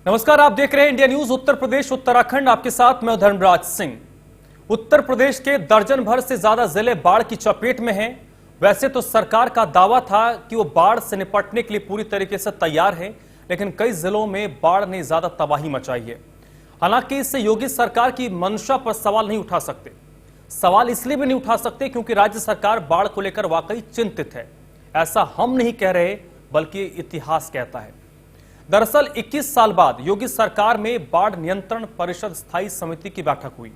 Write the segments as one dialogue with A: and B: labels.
A: नमस्कार, आप देख रहे हैं इंडिया न्यूज उत्तर प्रदेश उत्तराखंड। आपके साथ मैं धर्मराज सिंह। उत्तर प्रदेश के दर्जन भर से ज्यादा जिले बाढ़ की चपेट में हैं। वैसे तो सरकार का दावा था कि वो बाढ़ से निपटने के लिए पूरी तरीके से तैयार है, लेकिन कई जिलों में बाढ़ ने ज्यादा तबाही मचाई है। हालांकि इससे योगी सरकार की मंशा पर सवाल नहीं उठा सकते। सवाल इसलिए भी नहीं उठा सकते क्योंकि राज्य सरकार बाढ़ को लेकर वाकई चिंतित है। ऐसा हम नहीं कह रहे, बल्कि इतिहास कहता है। दरअसल 21 साल बाद योगी सरकार में बाढ़ नियंत्रण परिषद स्थायी समिति की बैठक हुई।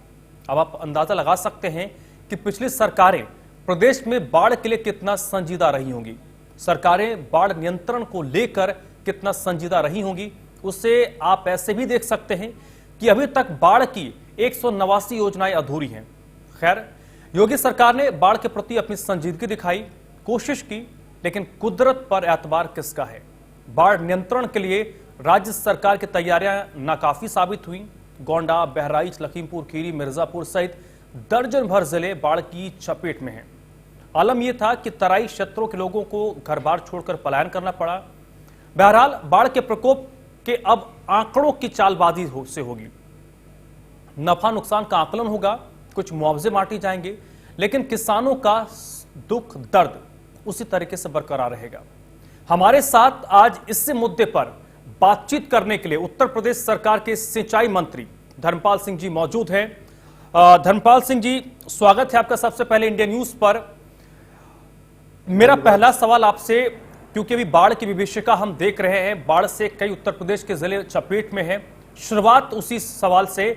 A: अब आप अंदाजा लगा सकते हैं कि पिछली सरकारें प्रदेश में बाढ़ के लिए कितना संजीदा रही होंगी। सरकारें बाढ़ नियंत्रण को लेकर कितना संजीदा रही होंगी, उससे आप ऐसे भी देख सकते हैं कि अभी तक बाढ़ की 189 योजनाएं अधूरी हैं। खैर, योगी सरकार ने बाढ़ के प्रति अपनी संजीदगी दिखाई, कोशिश की, लेकिन कुदरत पर एतबार किसका है। बाढ़ नियंत्रण के लिए राज्य सरकार की तैयारियां नाकाफी साबित हुई। गोंडा, बहराइच, लखीमपुर खीरी, मिर्जापुर सहित दर्जन भर जिले बाढ़ की चपेट में हैं। आलम यह था कि तराई क्षेत्रों के लोगों को घर बार छोड़कर पलायन करना पड़ा। बहरहाल, बाढ़ के प्रकोप के अब आंकड़ों की चालबाजी से होगी। नफा नुकसान का आकलन होगा, कुछ मुआवजे बांटे जाएंगे, लेकिन किसानों का दुख दर्द उसी तरीके से बरकरार रहेगा। हमारे साथ आज इस मुद्दे पर बातचीत करने के लिए उत्तर प्रदेश सरकार के सिंचाई मंत्री धर्मपाल सिंह जी मौजूद हैं। धर्मपाल सिंह जी, स्वागत है आपका सबसे पहले इंडिया न्यूज पर। मेरा पहला सवाल आपसे, क्योंकि अभी बाढ़ की विभीषिका हम देख रहे हैं, बाढ़ से कई उत्तर प्रदेश के जिले चपेट में हैं। शुरुआत उसी सवाल से,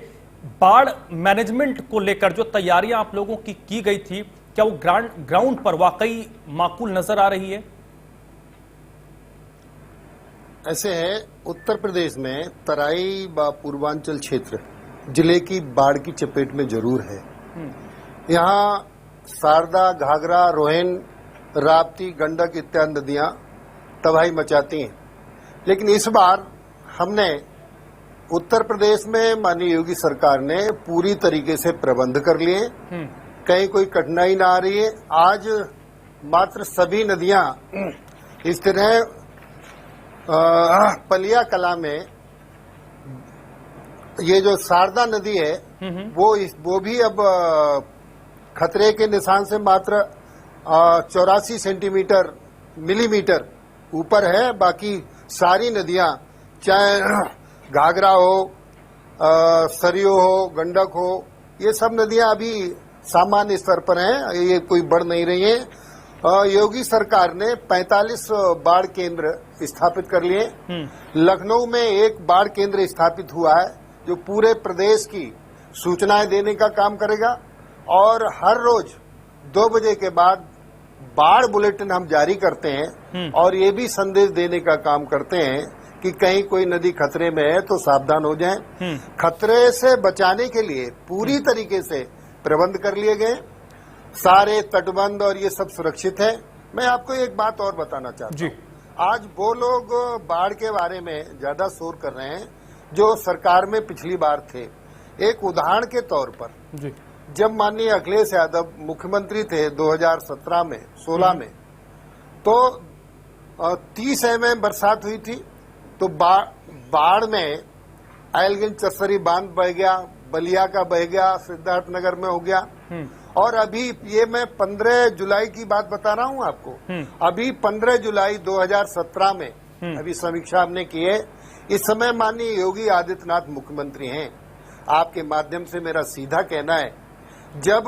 A: बाढ़ मैनेजमेंट को लेकर जो तैयारियां आप लोगों की गई थी, क्या वो ग्राउंड पर वाकई माकूल नजर आ रही है?
B: ऐसे है, उत्तर प्रदेश में तराई व पूर्वांचल क्षेत्र जिले की बाढ़ की चपेट में जरूर है। यहाँ शारदा, घाघरा, रोहन, राप्ती, गंडक इत्यादि नदियां तबाही मचाती हैं। लेकिन इस बार हमने उत्तर प्रदेश में माननीय योगी सरकार ने पूरी तरीके से प्रबंध कर लिए। कहीं कोई कठिनाई ना आ रही है। आज मात्र सभी नदियां इस तरह पलिया कला में ये जो शारदा नदी है वो भी अब खतरे के निशान से मात्र 84 मिलीमीटर ऊपर है। बाकी सारी नदियां, चाहे घाघरा हो, सरयू हो, गंडक हो, ये सब नदियां अभी सामान्य स्तर पर हैं, ये कोई बढ़ नहीं रही हैं। योगी सरकार ने 45 बाढ़ केंद्र स्थापित कर लिए। लखनऊ में एक बाढ़ केंद्र स्थापित हुआ है जो पूरे प्रदेश की सूचनाएं देने का काम करेगा, और हर रोज 2 बजे के बाद बाढ़ बुलेटिन हम जारी करते हैं और ये भी संदेश देने का काम करते हैं कि कहीं कोई नदी खतरे में है तो सावधान हो जाएं। खतरे से बचाने के लिए पूरी तरीके से प्रबंध कर लिए गए। सारे तटबंध और ये सब सुरक्षित है। मैं आपको एक बात और बताना चाहता हूँ। आज वो लोग बाढ़ के बारे में ज्यादा शोर कर रहे हैं जो सरकार में पिछली बार थे। एक उदाहरण के तौर पर, जब माननीय अखिलेश यादव मुख्यमंत्री थे 2017 में 16 में, तो 30 mm बरसात हुई थी। तो बाढ़ में आयलगंज चरसरी बांध बह गया, बलिया का बह गया, सिद्धार्थनगर में हो गया। और अभी ये मैं 15 जुलाई की बात बता रहा हूं आपको। अभी 15 जुलाई 2017 में अभी समीक्षा हमने की है। इस समय माननीय योगी आदित्यनाथ मुख्यमंत्री हैं। आपके माध्यम से मेरा सीधा कहना है, जब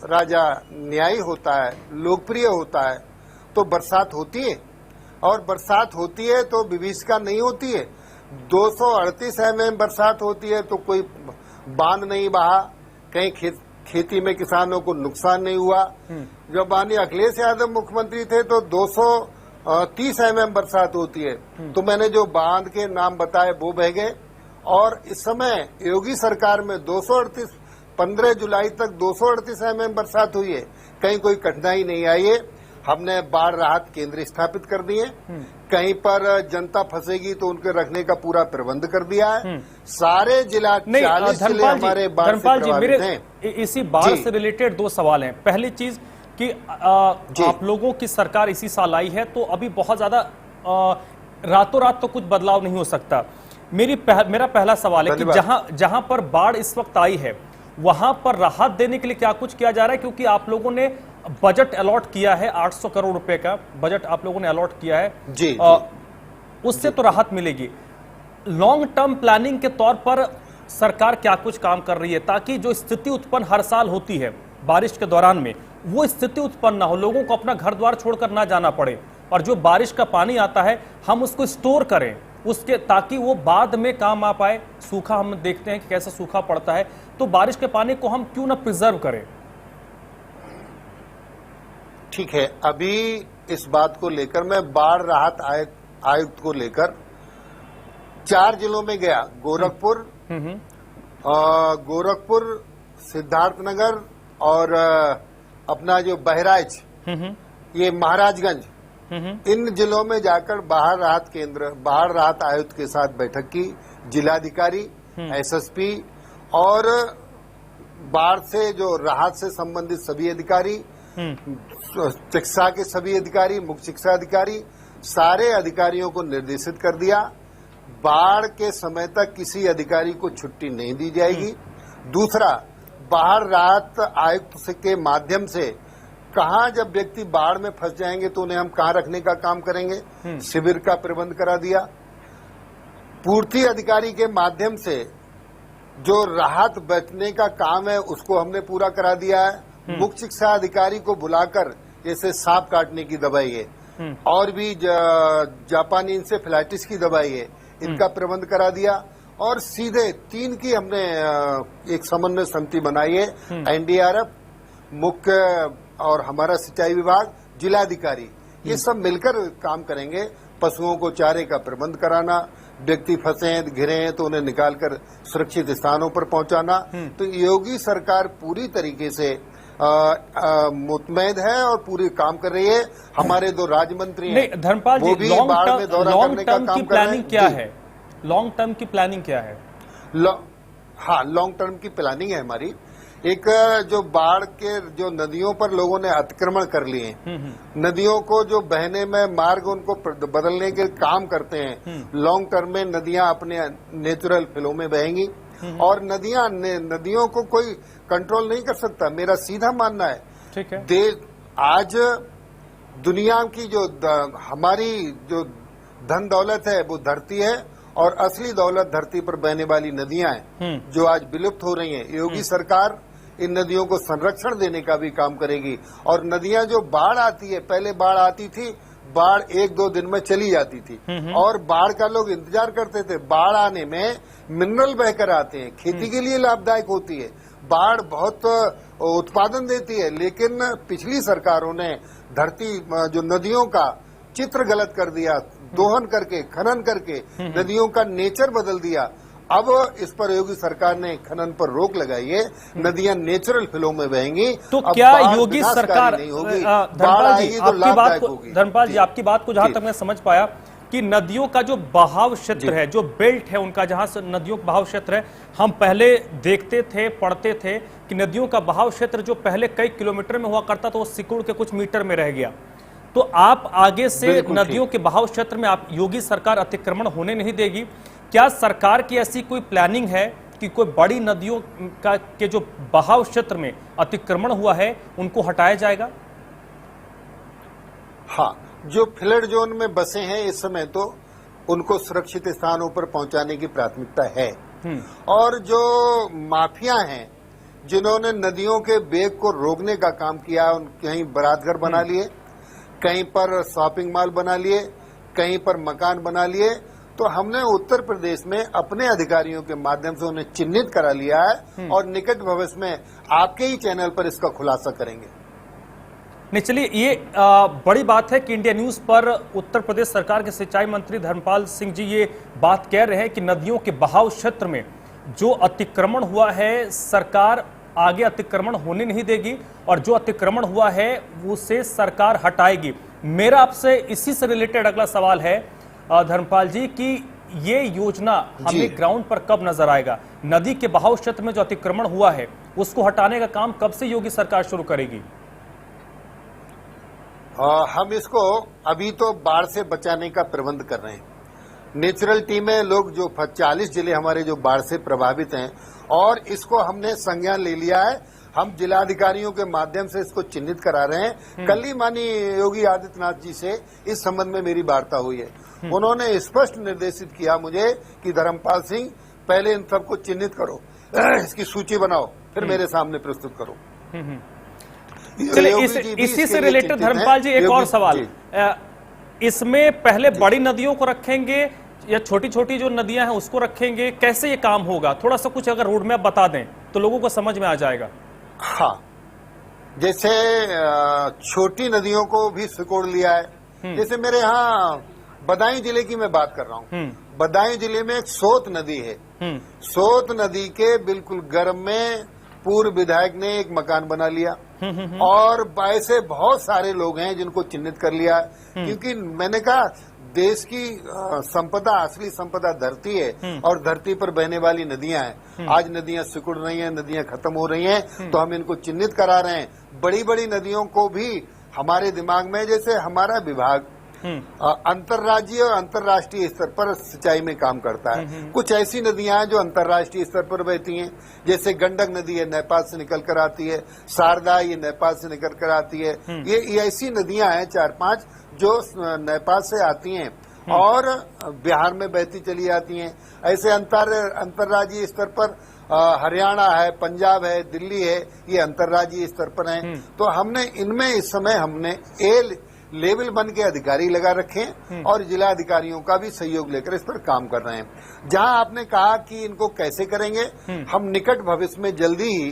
B: राजा न्यायी होता है, लोकप्रिय होता है, तो बरसात होती है, और बरसात होती है तो विभीषिका नहीं होती है। 238 mm बरसात होती है तो कोई बांध नहीं बहा, कहीं खेती में किसानों को नुकसान नहीं हुआ। जब माननीय अखिलेश यादव मुख्यमंत्री थे तो 230 mm बरसात होती है, तो मैंने जो बांध के नाम बताए वो बह गए। और इस समय योगी सरकार में 15 जुलाई तक 238 mm बरसात हुई है, कहीं कोई कठिनाई नहीं आई है। हमने बाढ़ राहत केंद्र स्थापित कर दिए। कहीं पर जनता फंसेगी तो उनके रखने का पूरा प्रबंध कर दिया है। सारे जिला 40 जिले हमारे बाढ़ से प्रभावित हैं।
A: इसी बाढ़ से रिलेटेड 2 सवाल हैं। पहली चीज कि आप लोगों की सरकार इसी साल आई है, तो अभी बहुत ज्यादा रातों रात तो कुछ बदलाव नहीं हो सकता, मेरा पहला सवाल है कि जहां पर बाढ़ इस वक्त आई है वहां पर राहत देने के लिए क्या कुछ किया जा रहा है, क्योंकि आप लोगों ने बजट अलॉट किया है 800 करोड़ रुपए का बजट आप लोगों ने अलॉट किया है
B: जी,
A: उससे तो राहत मिलेगी। लॉन्ग टर्म प्लानिंग के तौर पर सरकार क्या कुछ काम कर रही है ताकि जो स्थिति उत्पन्न हर साल होती है बारिश के दौरान में वो स्थिति उत्पन्न ना हो, लोगों को अपना घर द्वार छोड़कर ना जाना पड़े, और जो बारिश का पानी आता है हम उसको स्टोर करें उसके, ताकि वो बाद में काम आ पाए। सूखा हम देखते हैं कि कैसे सूखा पड़ता है, तो बारिश के पानी को हम क्यों ना प्रिजर्व करें।
B: ठीक है, अभी इस बात को लेकर मैं बाढ़ राहत आयुक्त को लेकर 4 जिलों में गया, गोरखपुर, सिद्धार्थनगर और अपना जो बहराइच, ये महाराजगंज, इन जिलों में जाकर बाढ़ राहत आयुक्त के साथ बैठक की, जिलाधिकारी, एसएसपी और बाढ़ से जो राहत से संबंधित सभी अधिकारी, शिक्षा के सभी अधिकारी, मुख्य शिक्षा अधिकारी, सारे अधिकारियों को निर्देशित कर दिया बाढ़ के समय तक किसी अधिकारी को छुट्टी नहीं दी जाएगी। दूसरा, बाढ़ राहत आयुक्त के माध्यम से कहां जब व्यक्ति बाढ़ में फंस जाएंगे तो उन्हें हम कहां रखने का काम करेंगे, शिविर का प्रबंध करा दिया। पूर्ति अधिकारी के माध्यम से जो राहत बचने का काम है उसको हमने पूरा करा दिया है। मुख्य शिक्षा अधिकारी को बुलाकर जैसे सांप काटने की दवाई है और भी जापानी इंसेफेलाइटिस की दवाई है, इनका प्रबंध करा दिया। और सीधे 3 की हमने एक समन्वय समिति बनाई है, एनडीआरएफ, मुख्य और हमारा सिंचाई विभाग, जिलाधिकारी, ये सब मिलकर काम करेंगे। पशुओं को चारे का प्रबंध कराना, व्यक्ति फंसे हैं घिरे हैं तो उन्हें निकालकर सुरक्षित स्थानों पर पहुंचाना। तो योगी सरकार पूरी तरीके से मुतमैद है और पूरी काम कर रही है। हमारे 2 राज्य मंत्री हैं,
A: धर्मपाल जी,
B: वो भी बाढ़ में दौरा करने का काम कर रहे हैं।
A: क्या है लॉन्ग टर्म की प्लानिंग क्या है?
B: हाँ, लॉन्ग टर्म की प्लानिंग है हमारी। एक जो बाढ़ के जो नदियों पर लोगों ने अतिक्रमण कर लिए, नदियों को जो बहने में मार्ग उनको बदलने के काम करते हैं, लॉन्ग टर्म में नदियां अपने नेचुरल फ्लो में बहेंगी और नदियों को कोई कंट्रोल नहीं कर सकता, मेरा सीधा मानना है।
A: ठीक है,
B: आज दुनिया की जो हमारी जो धन दौलत है वो धरती है और असली दौलत धरती पर बहने वाली नदियां हैं जो आज विलुप्त हो रही हैं। योगी सरकार इन नदियों को संरक्षण देने का भी काम करेगी। और नदियां जो बाढ़ आती है, पहले बाढ़ आती थी, बाढ़ 1-2 दिन में चली जाती थी और बाढ़ का लोग इंतजार करते थे। बाढ़ आने में मिनरल बहकर आते हैं, खेती के लिए लाभदायक होती है, बाढ़ बहुत उत्पादन देती है। लेकिन पिछली सरकारों ने धरती जो नदियों का चित्र गलत कर दिया, दोहन करके, खनन करके नदियों का नेचर बदल दिया। अब इस पर योगी सरकार ने खनन पर रोक लगाई है, नदियां नेचुरल फ्लो में बहेंगी।
A: तो क्या योगी सरकार, धर्मपाल जी आपकी बात को जहां तक मैं समझ पाया कि नदियों का जो बहाव क्षेत्र है, जो बेल्ट है उनका, जहां से नदियों का बहाव क्षेत्र है, हम पहले देखते थे, पढ़ते थे कि नदियों का बहाव क्षेत्र जो पहले कई किलोमीटर में हुआ करता था वो सिकुड़ के कुछ मीटर में रह गया। तो आप आगे से नदियों के बहाव क्षेत्र में आप योगी सरकार अतिक्रमण होने नहीं देगी। क्या सरकार की ऐसी कोई प्लानिंग है कि कोई बड़ी नदियों का के जो बहाव क्षेत्र में अतिक्रमण हुआ है उनको हटाया जाएगा?
B: हाँ, जो फ्लड जोन में बसे हैं इस समय तो उनको सुरक्षित स्थानों पर पहुंचाने की प्राथमिकता है। और जो माफिया हैं जिन्होंने नदियों के वेग को रोकने का काम किया, कहीं बरातघर बना लिए, कहीं पर शॉपिंग मॉल बना लिए, कहीं पर मकान बना लिए, तो हमने उत्तर प्रदेश में अपने अधिकारियों के माध्यम से उन्हें चिन्हित करा लिया है और निकट भविष्य में आपके ही चैनल पर इसका खुलासा करेंगे।
A: नहीं, चलिए, ये बड़ी बात है कि इंडिया न्यूज पर उत्तर प्रदेश सरकार के सिंचाई मंत्री धर्मपाल सिंह जी ये बात कह रहे हैं कि नदियों के बहाव क्षेत्र में जो अतिक्रमण हुआ है सरकार आगे अतिक्रमण होने नहीं देगी और जो अतिक्रमण हुआ है उसे सरकार हटाएगी। मेरा आपसे इसी से रिलेटेड अगला सवाल है धर्मपाल जी कि ये योजना हमें ग्राउंड पर कब नजर आएगा? नदी के बहाव क्षेत्र में जो अतिक्रमण हुआ है उसको हटाने का काम कब से योगी सरकार शुरू करेगी?
B: हम इसको अभी तो बाढ़ से बचाने का प्रबंध कर रहे हैं, नेचुरल टीमें लोग जो 40 जिले हमारे जो बाढ़ से प्रभावित हैं, और इसको हमने संज्ञान ले लिया है। हम जिलाधिकारियों के माध्यम से इसको चिन्हित करा रहे हैं। कल ही माननीय योगी आदित्यनाथ जी से इस संबंध में मेरी वार्ता हुई है। उन्होंने स्पष्ट निर्देशित किया मुझे कि धर्मपाल सिंह, पहले इन सबको चिन्हित करो, इसकी सूची बनाओ, फिर मेरे सामने प्रस्तुत करो।
A: चलिए इसी से रिलेटेड धर्मपाल जी एक और सवाल, इसमें पहले बड़ी नदियों को रखेंगे या छोटी छोटी जो नदियां हैं उसको रखेंगे, कैसे ये काम होगा? थोड़ा सा कुछ अगर रोड मैप बता दें तो लोगों को समझ में आ जाएगा।
B: हाँ, जैसे छोटी नदियों को भी सिकोड़ लिया है। जैसे मेरे यहाँ बदायूं जिले की मैं बात कर रहा हूँ। बदायूं जिले में एक सोत नदी है। सोत नदी के बिल्कुल गर्भ में पूर्व विधायक ने एक मकान बना लिया, और ऐसे बहुत सारे लोग हैं जिनको चिन्हित कर लिया। क्योंकि मैंने कहा देश की संपदा, असली संपदा धरती है, और धरती पर बहने वाली नदियां हैं। आज नदियां सिकुड़ रही हैं, नदियां खत्म हो रही हैं, तो हम इनको चिन्हित करा रहे हैं। बड़ी बड़ी नदियों को भी हमारे दिमाग में, जैसे हमारा विभाग अंतर्राज्यीय और अंतर्राष्ट्रीय स्तर पर सिंचाई में काम करता है। कुछ ऐसी नदियां हैं जो अंतर्राष्ट्रीय स्तर पर बहती हैं, जैसे गंडक नदी है, नेपाल से निकल कर आती है। शारदा, ये नेपाल से निकल कर आती है। ये ऐसी नदियां हैं 4-5 जो नेपाल से आती हैं और बिहार में बहती चली जाती हैं। ऐसे अंतर्राज्यीय स्तर पर हरियाणा है, पंजाब है, दिल्ली है, ये अंतर्राज्यीय स्तर पर हैं। तो हमने इनमें इस समय हमने लेवल 1 के अधिकारी लगा रखे हैं, और जिला अधिकारियों का भी सहयोग लेकर इस पर काम कर रहे हैं। जहां आपने कहा कि इनको कैसे करेंगे, हम निकट भविष्य में जल्दी ही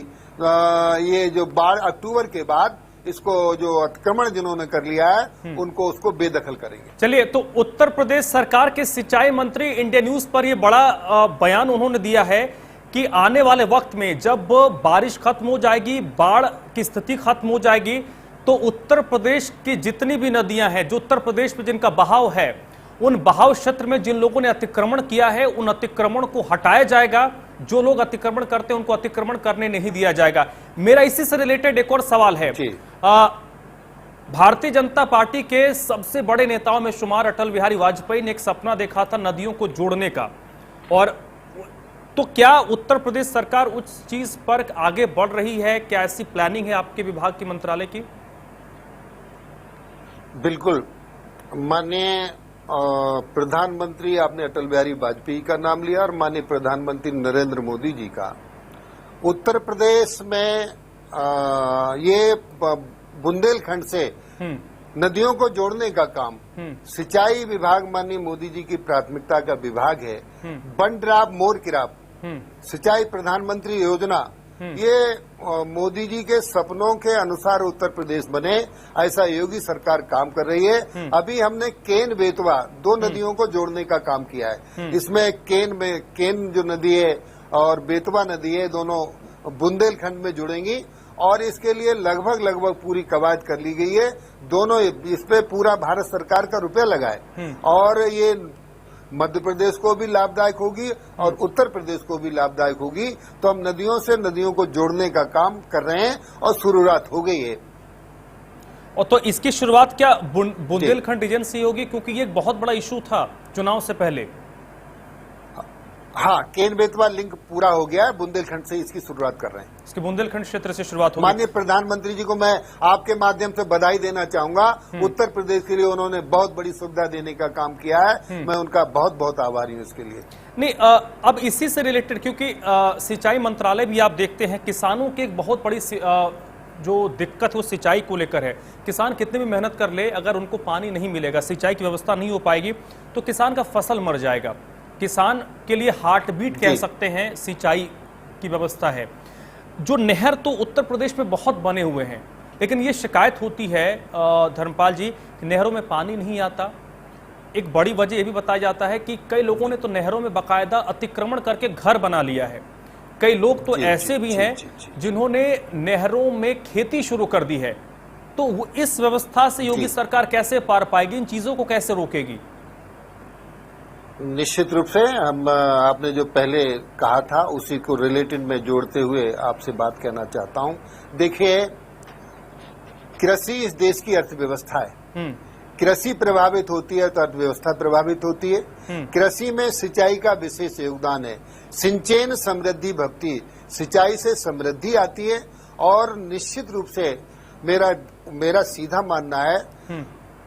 B: ये जो बाढ़ अक्टूबर के बाद इसको जो अतिक्रमण जिन्होंने कर लिया है उनको उसको बेदखल करेंगे।
A: चलिए, तो उत्तर प्रदेश सरकार के सिंचाई मंत्री इंडिया न्यूज पर ये बड़ा बयान उन्होंने दिया है कि आने वाले वक्त में जब बारिश खत्म हो जाएगी, बाढ़ की स्थिति खत्म हो जाएगी, तो उत्तर प्रदेश की जितनी भी नदियां हैं, जो उत्तर प्रदेश में जिनका बहाव है, उन बहाव क्षेत्र में जिन लोगों ने अतिक्रमण किया है, उन अतिक्रमण को हटाया जाएगा। जो लोग अतिक्रमण करते हैं उनको अतिक्रमण करने नहीं दिया जाएगा। मेरा इसी से रिलेटेड एक और सवाल है। भारतीय जनता पार्टी के सबसे बड़े नेताओं में शुमार अटल बिहारी वाजपेयी ने एक सपना देखा था नदियों को जोड़ने का, और तो क्या उत्तर प्रदेश सरकार उस चीज पर आगे बढ़ रही है? क्या ऐसी प्लानिंग है आपके विभाग की, मंत्रालय की?
B: बिल्कुल। माननीय प्रधानमंत्री, आपने अटल बिहारी वाजपेयी का नाम लिया, और माननीय प्रधानमंत्री नरेंद्र मोदी जी का उत्तर प्रदेश में ये बुंदेलखंड से नदियों को जोड़ने का काम सिंचाई विभाग माननीय मोदी जी की प्राथमिकता का विभाग है। वन ड्रॉप मोर क्रॉप सिंचाई प्रधानमंत्री योजना, ये मोदी जी के सपनों के अनुसार उत्तर प्रदेश बने, ऐसा योगी सरकार काम कर रही है। अभी हमने केन बेतवा 2 नदियों को जोड़ने का काम किया है। इसमें केन जो नदी है और बेतवा नदी है, दोनों बुंदेलखंड में जुड़ेंगी, और इसके लिए लगभग पूरी कवायद कर ली गई है। दोनों इस पे पूरा भारत सरकार का रुपया लगा है, और ये मध्य प्रदेश को भी लाभदायक होगी और उत्तर प्रदेश को भी लाभदायक होगी। तो हम नदियों से नदियों को जोड़ने का काम कर रहे हैं, और शुरुआत हो गई है।
A: और तो इसकी शुरुआत क्या बुंदेलखंड रीजन से होगी? क्योंकि ये एक बहुत बड़ा इशू था चुनाव से पहले।
B: हाँ, केन बेतवा लिंक पूरा हो गया है, बुंदेलखंड से इसकी शुरुआत कर रहे हैं।
A: इसके बुंदेलखंड क्षेत्र से शुरुआत होगी।
B: माननीय प्रधानमंत्री जी को मैं आपके माध्यम से बधाई देना चाहूंगा। उत्तर प्रदेश के लिए उन्होंने बहुत बड़ी सुविधा देने का काम किया है। मैं उनका बहुत बहुत आभारी हूँ इसके लिए।
A: नहीं, अब इसी से रिलेटेड, क्योंकि सिंचाई मंत्रालय भी आप देखते हैं, किसानों की एक बहुत बड़ी जो दिक्कत है वो सिंचाई को लेकर है। किसान कितने भी मेहनत कर ले, अगर उनको पानी नहीं मिलेगा, सिंचाई की व्यवस्था नहीं हो पाएगी, तो किसान का फसल मर जाएगा। किसान के लिए हार्ट बीट कह सकते हैं सिंचाई की व्यवस्था है। जो नहर तो उत्तर प्रदेश में बहुत बने हुए हैं, लेकिन ये शिकायत होती है धर्मपाल जी कि नहरों में पानी नहीं आता। एक बड़ी वजह ये भी बताया जाता है कि कई लोगों ने तो नहरों में बाकायदा अतिक्रमण करके घर बना लिया है। कई लोग तो ऐसे भी हैं जिन्होंने नहरों में खेती शुरू कर दी है। तो इस व्यवस्था से योगी सरकार कैसे पार पाएगी? इन चीजों को कैसे रोकेगी?
B: निश्चित रूप से हम आपने जो पहले कहा था उसी को रिलेटेड में जोड़ते हुए आपसे बात कहना चाहता हूं। देखिए, कृषि इस देश की अर्थव्यवस्था है। कृषि प्रभावित होती है तो अर्थव्यवस्था प्रभावित होती है। कृषि में सिंचाई का विशेष योगदान है। सिंचेन समृद्धि भक्ति, सिंचाई से समृद्धि आती है। और निश्चित रूप से मेरा सीधा मानना है,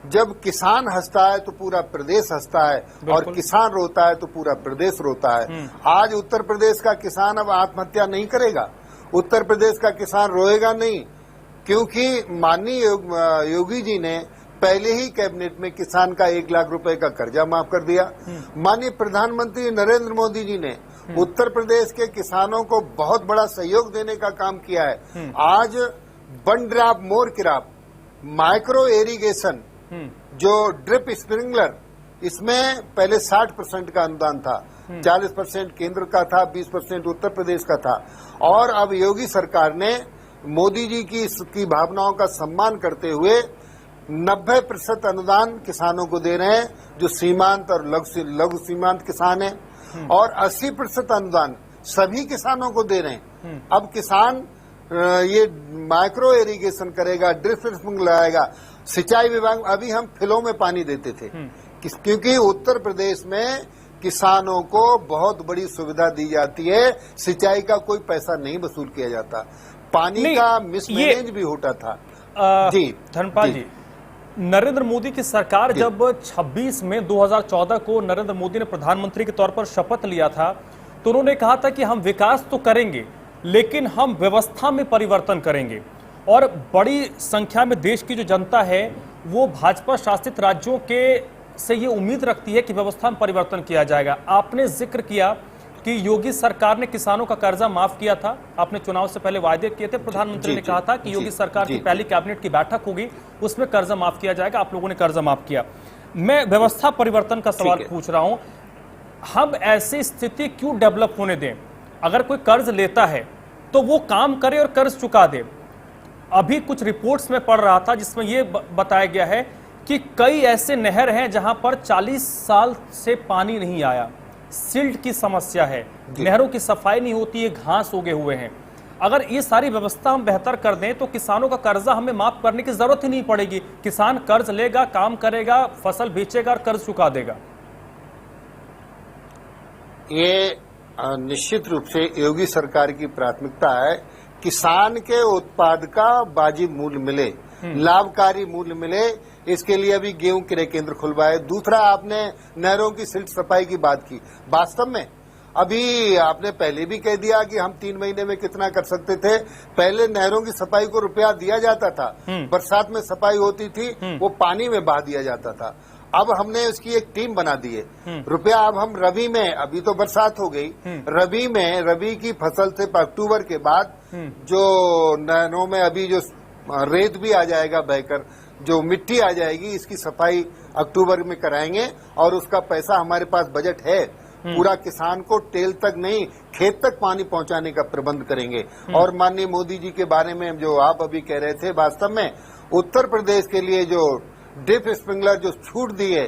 B: जब किसान हंसता है तो पूरा प्रदेश हंसता है, और किसान रोता है तो पूरा प्रदेश रोता है। आज उत्तर प्रदेश का किसान अब आत्महत्या नहीं करेगा, उत्तर प्रदेश का किसान रोएगा नहीं, क्योंकि माननीय योगी जी ने पहले ही कैबिनेट में किसान का 1 लाख रुपए का कर्जा माफ कर दिया। माननीय प्रधानमंत्री नरेंद्र मोदी जी ने उत्तर प्रदेश के किसानों को बहुत बड़ा सहयोग देने का काम किया है। आज one drop more crop, micro irrigation, जो ड्रिप स्प्रिंकलर, इसमें पहले 60% का अनुदान था, 40% केंद्र का था, 20% उत्तर प्रदेश का था। और अब योगी सरकार ने मोदी जी की भावनाओं का सम्मान करते हुए 90% अनुदान किसानों को दे रहे हैं, जो सीमांत और लघु सीमांत किसान हैं, और 80% अनुदान सभी किसानों को दे रहे हैं। अब किसान ये माइक्रो इरिगेशन करेगा, ड्रिप स्प्रिंकलर लगाएगा। सिंचाई विभाग, अभी हम फिलों में पानी देते थे, क्योंकि उत्तर प्रदेश में किसानों को बहुत बड़ी सुविधा दी जाती है, सिंचाई का कोई पैसा नहीं वसूल किया जाता, पानी का मिसमैनेज भी होता था।
A: जी धर्मपाल जी, नरेंद्र मोदी की सरकार जब 26 मई 2014 को नरेंद्र मोदी ने प्रधानमंत्री के तौर पर शपथ लिया था, तो उन्होंने कहा था कि हम विकास तो करेंगे लेकिन हम व्यवस्था में परिवर्तन करेंगे। और बड़ी संख्या में देश की जो जनता है वो भाजपा शासित राज्यों के से ये उम्मीद रखती है कि व्यवस्था में परिवर्तन किया जाएगा। आपने जिक्र किया कि योगी सरकार ने किसानों का कर्जा माफ किया था, आपने चुनाव से पहले वायदे किए थे, प्रधानमंत्री ने कहा था कि योगी सरकार की पहली कैबिनेट की बैठक होगी उसमें कर्जा माफ किया जाएगा, आप लोगों ने कर्जा माफ किया। मैं व्यवस्था परिवर्तन का सवाल पूछ रहा हूं, हम ऐसी स्थिति क्यों डेवलप होने दें? अगर कोई कर्ज लेता है तो वो काम करे और कर्ज चुका दे। अभी कुछ रिपोर्ट्स में पढ़ रहा था जिसमें यह बताया गया है कि कई ऐसे नहर हैं जहां पर 40 साल से पानी नहीं आया, सिल्ट की समस्या है, नहरों की सफाई नहीं होती है, घास उगे हुए हैं। अगर ये सारी व्यवस्था हम बेहतर कर दें तो किसानों का कर्जा हमें माफ करने की जरूरत ही नहीं पड़ेगी। किसान कर्ज लेगा, काम करेगा, फसल बेचेगा और कर्ज चुका देगा।
B: ये निश्चित रूप से योगी सरकार की प्राथमिकता है, किसान के उत्पाद का वाजिब मूल्य मिले, लाभकारी मूल्य मिले, इसके लिए अभी गेहूं क्रय केंद्र खुलवाए। दूसरा, आपने नहरों की सिल्ट सफाई की बात की, वास्तव में अभी आपने पहले भी कह दिया कि हम 3 महीने में कितना कर सकते थे। पहले नहरों की सफाई को रुपया दिया जाता था, बरसात में सफाई होती थी, वो पानी में बहा दिया जाता था। अब हमने उसकी एक टीम बना दी है, रुपया अब हम रबी में, अभी तो बरसात हो गई, रबी में, रबी की फसल से अक्टूबर के बाद जो नहरों में अभी जो रेत भी आ जाएगा बहकर, जो मिट्टी आ जाएगी, इसकी सफाई अक्टूबर में कराएंगे और उसका पैसा हमारे पास बजट है, पूरा किसान को टेल तक नहीं खेत तक पानी पहुंचाने का प्रबंध करेंगे। और माननीय मोदी जी के बारे में जो आप अभी कह रहे थे, वास्तव में उत्तर प्रदेश के लिए जो ड्रिप स्प्रिंकलर जो छूट दी है,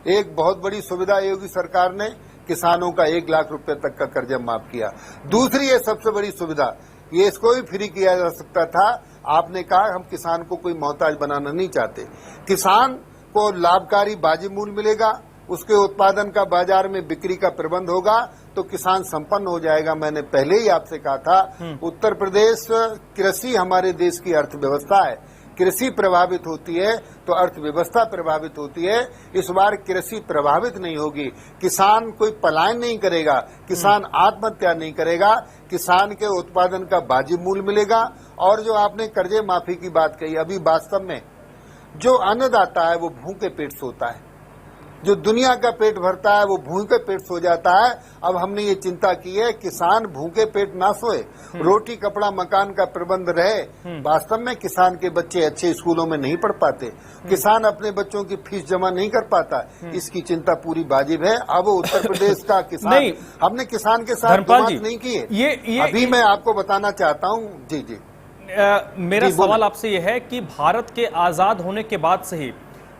B: एक बहुत बड़ी सुविधा योगी सरकार ने, किसानों का 1 लाख रुपए तक का कर्जा माफ किया। दूसरी है सबसे बड़ी सुविधा, ये इसको भी फ्री किया जा सकता था। आपने कहा हम किसान को कोई मोहताज बनाना नहीं चाहते, किसान को लाभकारी वाजिब मूल्य मिलेगा, उसके उत्पादन का बाजार में बिक्री का प्रबंध होगा तो किसान संपन्न हो जाएगा। मैंने पहले ही आपसे कहा था, उत्तर प्रदेश, कृषि हमारे देश की अर्थव्यवस्था है, कृषि प्रभावित होती है तो अर्थव्यवस्था प्रभावित होती है। इस बार कृषि प्रभावित नहीं होगी, किसान कोई पलायन नहीं करेगा, किसान आत्महत्या नहीं करेगा, किसान के उत्पादन का वाजिब मूल्य मिलेगा। और जो आपने कर्जे माफी की बात कही, अभी वास्तव में जो अन्नदाता है वो भूखे पेट सोता है, जो दुनिया का पेट भरता है वो भूखे पेट सो जाता है। अब हमने ये चिंता की है किसान भूखे पेट ना सोए, रोटी कपड़ा मकान का प्रबंध रहे। वास्तव में किसान के बच्चे अच्छे स्कूलों में नहीं पढ़ पाते, किसान अपने बच्चों की फीस जमा नहीं कर पाता, इसकी चिंता पूरी वाजिब है। अब उत्तर प्रदेश का किसान, हमने किसान के साथ बात नहीं की है। अभी मैं आपको बताना चाहता हूँ। जी जी,
A: मेरा सवाल आपसे यह है कि भारत के आजाद होने के बाद से ही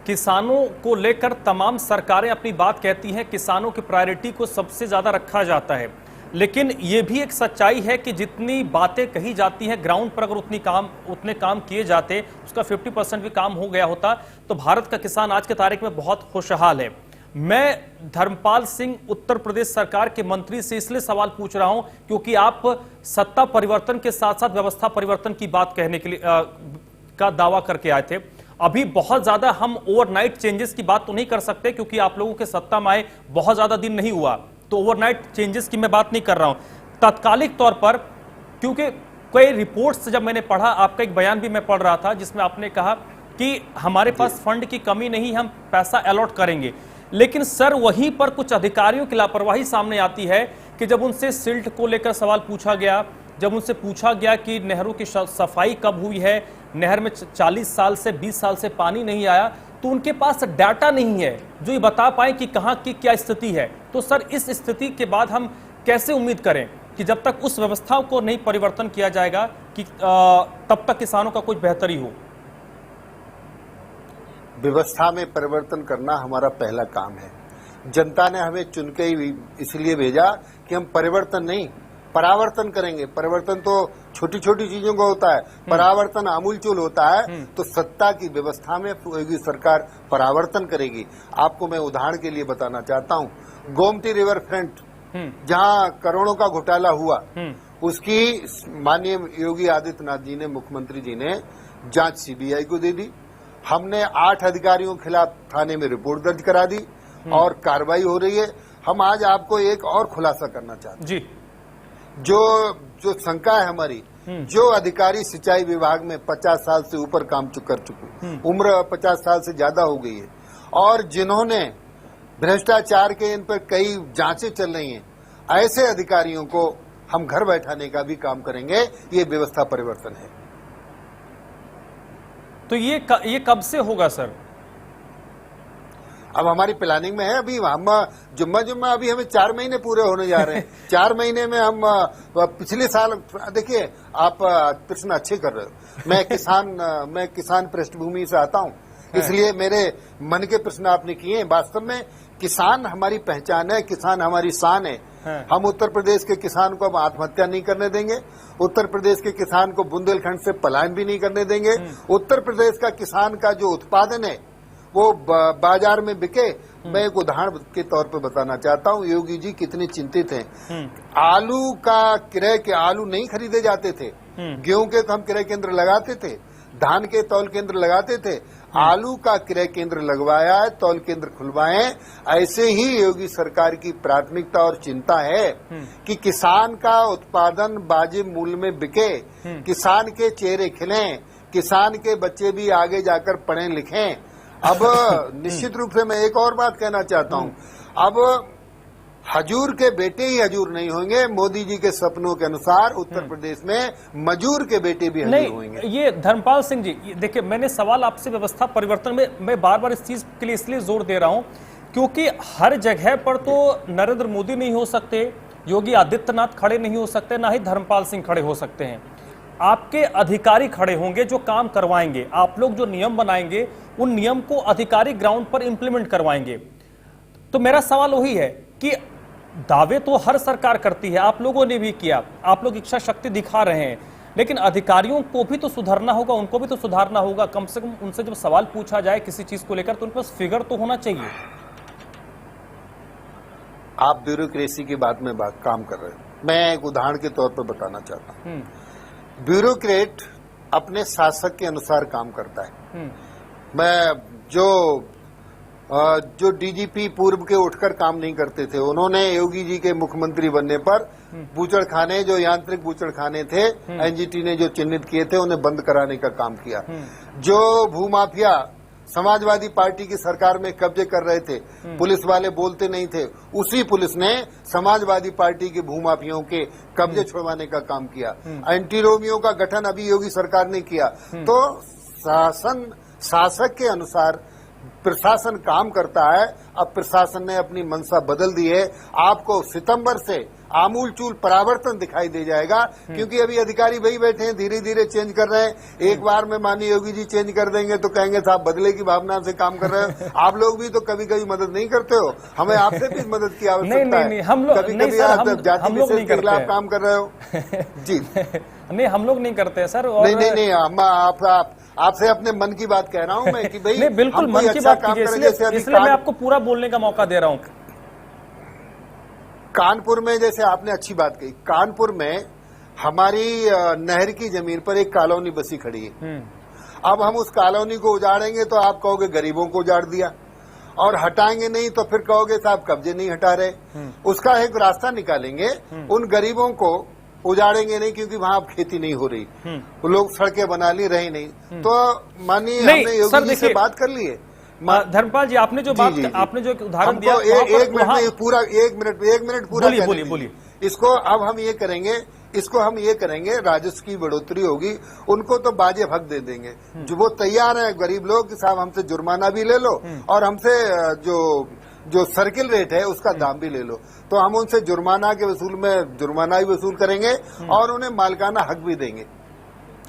A: किसानों को लेकर तमाम सरकारें अपनी बात कहती हैं, किसानों की प्रायोरिटी को सबसे ज्यादा रखा जाता है, लेकिन ये भी एक सच्चाई है कि जितनी बातें कही जाती हैं ग्राउंड पर अगर उतने काम किए जाते, उसका 50% भी काम हो गया होता तो भारत का किसान आज के तारीख में बहुत खुशहाल है। मैं धर्मपाल सिंह उत्तर प्रदेश सरकार के मंत्री से इसलिए सवाल पूछ रहा हूं क्योंकि आप सत्ता परिवर्तन के साथ साथ व्यवस्था परिवर्तन की बात कहने के लिए का दावा करके आए थे। अभी बहुत ज्यादा हम ओवरनाइट चेंजेस की बात तो नहीं कर सकते क्योंकि आप लोगों के सत्ता में आए बहुत ज्यादा दिन नहीं हुआ, तो ओवरनाइट चेंजेस की मैं बात नहीं कर रहा हूं। तात्कालिक तौर पर, क्योंकि कई रिपोर्ट्स जब मैंने पढ़ा, आपका एक बयान भी मैं पढ़ रहा था जिसमें आपने कहा कि हमारे पास फंड की कमी नहीं, हम पैसा अलॉट करेंगे। लेकिन सर वहीं पर कुछ अधिकारियों की लापरवाही सामने आती है कि जब उनसे सिल्ट को लेकर सवाल पूछा गया, जब उनसे पूछा गया कि नहरों की सफाई कब हुई है, नहर में 40 साल से 20 साल से पानी नहीं आया, तो उनके पास डाटा नहीं है जो ये बता पाए कि कहां की क्या स्थिति है। तो सर इस स्थिति के बाद हम कैसे उम्मीद करें कि जब तक उस व्यवस्था को नहीं परिवर्तन किया जाएगा कि तब तक किसानों का कुछ बेहतरी हो?
B: व्यवस्था में परिवर्तन करना हमारा पहला काम है। जनता ने हमें चुन के ही इसलिए भेजा कि हम परिवर्तन नहीं परावर्तन करेंगे। परिवर्तन तो छोटी छोटी चीजों का होता है, परावर्तन आमूलचूल होता है। तो सत्ता की व्यवस्था में योगी सरकार परावर्तन करेगी। आपको मैं उदाहरण के लिए बताना चाहता हूं, गोमती रिवर फ्रंट जहां करोड़ों का घोटाला हुआ, उसकी माननीय योगी आदित्यनाथ जी ने, मुख्यमंत्री जी ने जांच सीबीआई को दे दी। हमने 8 अधिकारियों के खिलाफ थाने में रिपोर्ट दर्ज करा दी और कार्रवाई हो रही है। हम आज आपको एक और खुलासा करना चाहते हैं
A: जी।
B: जो शंका है हमारी, जो अधिकारी सिंचाई विभाग में 50 साल से ऊपर काम कर चुके, उम्र 50 साल से ज्यादा हो गई है, और जिन्होंने भ्रष्टाचार के, इन पर कई जांचें चल रही हैं, ऐसे अधिकारियों को हम घर बैठाने का भी काम करेंगे। ये व्यवस्था परिवर्तन है।
A: तो ये कब से होगा सर?
B: अब हमारी प्लानिंग में है। अभी हम जुम्मा अभी हमें 4 महीने पूरे होने जा रहे हैं। 4 महीने में हम पिछले साल, देखिए आप प्रश्न अच्छे कर रहे हो। मैं किसान पृष्ठभूमि से आता हूं, इसलिए मेरे मन के प्रश्न आपने किए हैं। वास्तव में किसान हमारी पहचान है, किसान हमारी शान है। हम उत्तर प्रदेश के किसान को अब आत्महत्या नहीं करने देंगे। उत्तर प्रदेश के किसान को बुंदेलखंड से पलायन भी नहीं करने देंगे। उत्तर प्रदेश का किसान का जो उत्पादन है वो बाजार में बिके। मैं एक उदाहरण के तौर पर बताना चाहता हूँ, योगी जी कितने चिंतित हैं। आलू का क्रय के, आलू नहीं खरीदे जाते थे, गेहूं के हम क्रय केंद्र लगाते थे, धान के तौल केंद्र लगाते थे। आलू का क्रय केंद्र लगवाया है, तौल केंद्र खुलवाए। ऐसे ही योगी सरकार की प्राथमिकता और चिंता है कि किसान का उत्पादन वाजिब मूल्य में बिके, किसान के चेहरे खिलें, किसान के बच्चे भी आगे जाकर पढ़ें लिखें। अब निश्चित रूप से मैं एक और बात कहना चाहता हूं, अब हजूर के बेटे ही हजूर नहीं होंगे। मोदी जी के सपनों के अनुसार उत्तर प्रदेश में मजूर के बेटे भी हजूर होंगे।
A: ये धर्मपाल सिंह जी, देखिए मैंने सवाल आपसे व्यवस्था परिवर्तन में मैं बार बार इस चीज के लिए इसलिए जोर दे रहा हूं क्योंकि हर जगह पर तो नरेंद्र मोदी नहीं हो सकते, योगी आदित्यनाथ खड़े नहीं हो सकते, ना ही धर्मपाल सिंह खड़े हो सकते हैं। आपके अधिकारी खड़े होंगे जो काम करवाएंगे। आप लोग जो नियम बनाएंगे उन नियम को अधिकारी ग्राउंड पर इंप्लीमेंट करवाएंगे। तो मेरा सवाल वही है कि दावे तो हर सरकार करती है, आप लोगों ने भी किया, आप लोग इच्छा शक्ति दिखा रहे हैं, लेकिन अधिकारियों को भी तो सुधरना होगा, उनको भी तो सुधारना होगा। कम से कम उनसे जब सवाल पूछा जाए किसी चीज को लेकर तो उनके पास फिगर तो होना चाहिए।
B: आप ब्यूरोक्रेसी की बात में काम कर रहे हैं। मैं एक उदाहरण के तौर पर बताना चाहता हूं। ब्यूरोक्रेट अपने शासक के अनुसार काम करता है। मैं जो डीजीपी पूर्व के उठकर काम नहीं करते थे, उन्होंने योगी जी के मुख्यमंत्री बनने पर बूचड़खाने, जो यांत्रिक बूचड़खाने थे, एनजीटी ने जो चिन्हित किए थे, उन्हें बंद कराने का काम किया। जो भूमाफिया समाजवादी पार्टी की सरकार में कब्जे कर रहे थे, पुलिस वाले बोलते नहीं थे, उसी पुलिस ने समाजवादी पार्टी के भूमाफियों के कब्जे छुड़वाने का काम किया। एंटी रोमियो का गठन अभी योगी सरकार ने किया। तो शासक के अनुसार प्रशासन काम करता है। अब प्रशासन ने अपनी मंशा बदल दी है। आपको सितंबर से आमूल चूल परावर्तन दिखाई दे जाएगा, क्योंकि अभी अधिकारी वही बैठे हैं, धीरे धीरे चेंज कर रहे हैं। एक बार में माननीय योगी जी चेंज कर देंगे तो कहेंगे साहब बदले की भावना से काम कर रहे हो। आप लोग भी तो कभी कभी मदद नहीं करते हो, हमें आपसे भी मदद की आवश्यकता है।
A: हम लोग
B: कभी कभी आप जाति विशेष के खिलाफ काम कर रहे हो जी।
A: नहीं, हम लोग नहीं करते सर।
B: नहीं, आपसे अपने मन की बात कह रहा हूं मैं कि भाई
A: नहीं, बिल्कुल मन की बात कीजिए, इसलिए मैं आपको पूरा बोलने का मौका दे रहा हूं।
B: कानपुर में जैसे आपने अच्छी बात कही, कानपुर में हमारी नहर की जमीन पर एक कॉलोनी बसी खड़ी है। अब हम उस कॉलोनी को उजाड़ेंगे तो आप कहोगे गरीबों को उजाड़ दिया, और हटाएंगे नहीं तो फिर कहोगे साहब कब्जे नहीं हटा रहे। उसका एक रास्ता निकालेंगे, उन गरीबों को उजाड़ेंगे नहीं, क्योंकि वहां अब खेती नहीं हो रही, वो लोग सड़कें बना ली रही नहीं। तो मानिए हमने योगी जी से बात कर ली है।
A: धर्मपाल जी, आपने जो बात, आपने जो उदाहरण दिया,
B: एक मिनट पूरा
A: बोलिए।
B: इसको अब हम ये करेंगे, इसको हम ये करेंगे, राजस्व की बढ़ोतरी होगी, उनको तो बाजे हक दे देंगे। जो वो तैयार है गरीब लोग कि साहब हमसे जुर्माना भी ले लो और हमसे जो सर्किल रेट है उसका दाम भी ले लो। तो हम उनसे जुर्माना के वसूल में जुर्माना भी वसूल करेंगे और उन्हें मालिकाना हक भी देंगे।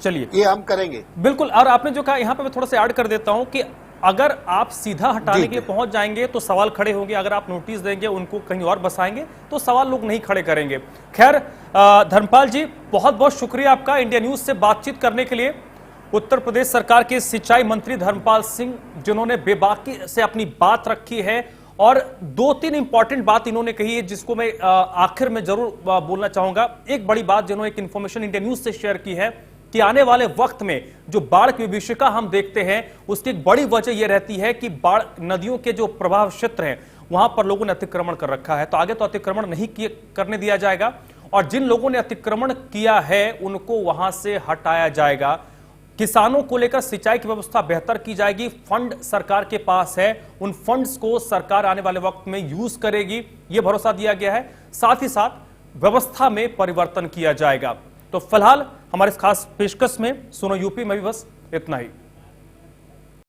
A: चलिए,
B: ये हम करेंगे
A: बिल्कुल। और आपने जो कहा, यहाँ पे मैं थोड़ा सा ऐड कर देता हूं कि अगर आप सीधा हटाने के लिए पहुंच जाएंगे तो सवाल खड़े होंगे, अगर आप नोटिस देंगे, उनको कहीं और बसाएंगे तो सवाल लोग नहीं खड़े करेंगे। खैर, धर्मपाल जी, बहुत बहुत शुक्रिया आपका इंडिया न्यूज से बातचीत करने के लिए। उत्तर प्रदेश सरकार के सिंचाई मंत्री धर्मपाल सिंह, जिन्होंने बेबाकी से अपनी बात रखी है और 2-3 इंपॉर्टेंट बात इन्होंने कही है, जिसको मैं आखिर में जरूर बोलना चाहूंगा। एक बड़ी बात जिन्होंने एक इंफॉर्मेशन इंडिया न्यूज से शेयर की है कि आने वाले वक्त में जो बाढ़ की विभीषिका हम देखते हैं, उसकी एक बड़ी वजह यह रहती है कि बाढ़ नदियों के जो प्रभाव क्षेत्र हैं वहां पर लोगों ने अतिक्रमण कर रखा है। तो आगे तो अतिक्रमण नहीं करने दिया जाएगा, और जिन लोगों ने अतिक्रमण किया है उनको वहां से हटाया जाएगा। किसानों को लेकर सिंचाई की व्यवस्था बेहतर की जाएगी। फंड सरकार के पास है, उन फंड्स को सरकार आने वाले वक्त में यूज करेगी, यह भरोसा दिया गया है। साथ ही साथ व्यवस्था में परिवर्तन किया जाएगा। तो फिलहाल हमारे इस खास पेशकश में सुनो यूपी में भी बस इतना ही।